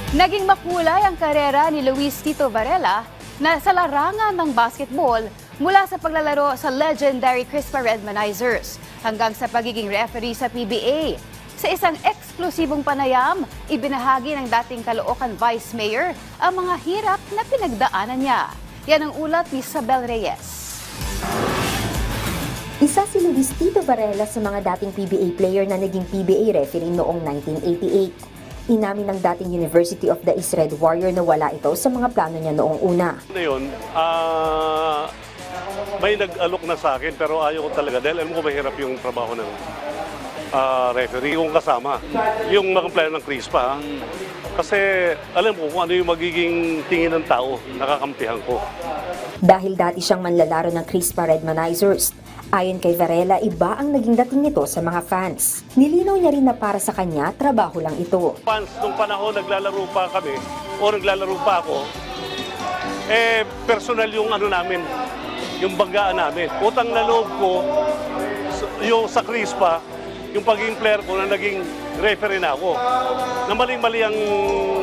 Naging makulay ang karera ni Luis Tito Varela na sa larangan ng basketball mula sa paglalaro sa legendary Crispa Redmanizers hanggang sa pagiging referee sa PBA. Sa isang eksklusibong panayam, ibinahagi ng dating Caloocan Vice Mayor ang mga hirap na pinagdaanan niya. Yan ang ulat ni Isabel Reyes. Isa si Luis Tito Varela sa mga dating PBA player na naging PBA referee noong 1988. Inamin ng dating University of the East Red Warrior na wala ito sa mga plano niya noong una. Ngayon, may nag-alok na sa akin pero ayaw ko talaga dahil alam ko mahirap yung trabaho ng referee kung kasama. Yung mga player ng Crispa. Kasi alam ko kung ano yung magiging tingin ng tao, nakakampihan ko. Dahil dati siyang manlalaro ng Crispa Redmanizers, ayon kay Varela, iba ang naging dating nito sa mga fans. Nilinaw niya rin na para sa kanya, trabaho lang ito. Fans, nung panahon naglalaro pa kami, o naglalaro pa ako, personal yung ano namin, yung banggaan namin. Utang na loob ko, yung sa Crispa, yung pagiging player ko na naging referee na ako. Na mali-mali ang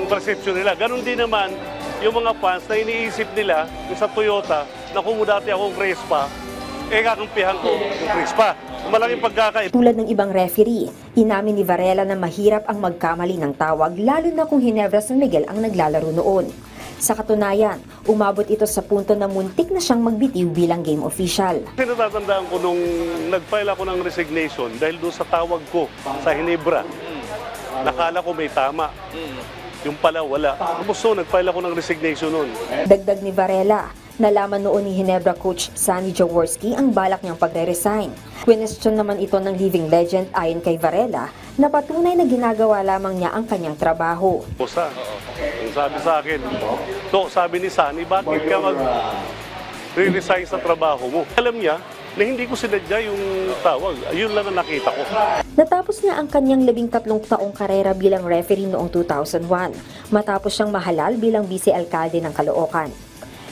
perception nila. Ganon din naman yung mga fans na iniisip nila yung sa Toyota na kung dati akong Crispa, kakampihan ko yung Crispa. Malaking pagkakaiba. Tulad ng ibang referee, inamin ni Varela na mahirap ang magkamali ng tawag lalo na kung Ginebra San Miguel ang naglalaro noon. Sa katunayan, umabot ito sa punto na muntik na siyang magbitiw bilang game official. Natatandaan ko nung nag-file ako ng resignation dahil doon sa tawag ko sa Ginebra. Nakala ko may tama. Yung pala wala. So nag-file ako ng resignation noon. Dagdag ni Varela, nalaman noon ni Ginebra coach Sunny Jaworski ang balak niyang pagre-resign. Question naman ito ng living legend ayon kay Varela na patunay na ginagawa lamang niya ang kanyang trabaho. Bosa, yung sabi sa akin, sabi ni Sunny, bakit ka mag-resign sa trabaho mo? Alam niya na hindi ko sinadya yung tawag. Ayun lang ang nakita ko. Natapos niya ang kanyang 13 taong karera bilang referee noong 2001, matapos siyang mahalal bilang vice-alkalde ng Caloocan.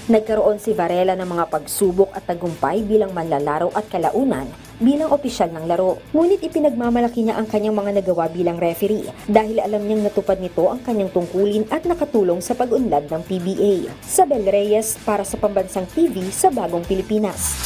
Nagkaroon si Varela ng mga pagsubok at tagumpay bilang manlalaro at kalaunan bilang opisyal ng laro. Ngunit ipinagmamalaki niya ang kanyang mga nagawa bilang referee dahil alam niyang natupad nito ang kanyang tungkulin at nakatulong sa pag-unlad ng PBA. Isabel Reyes para sa Pambansang TV sa Bagong Pilipinas.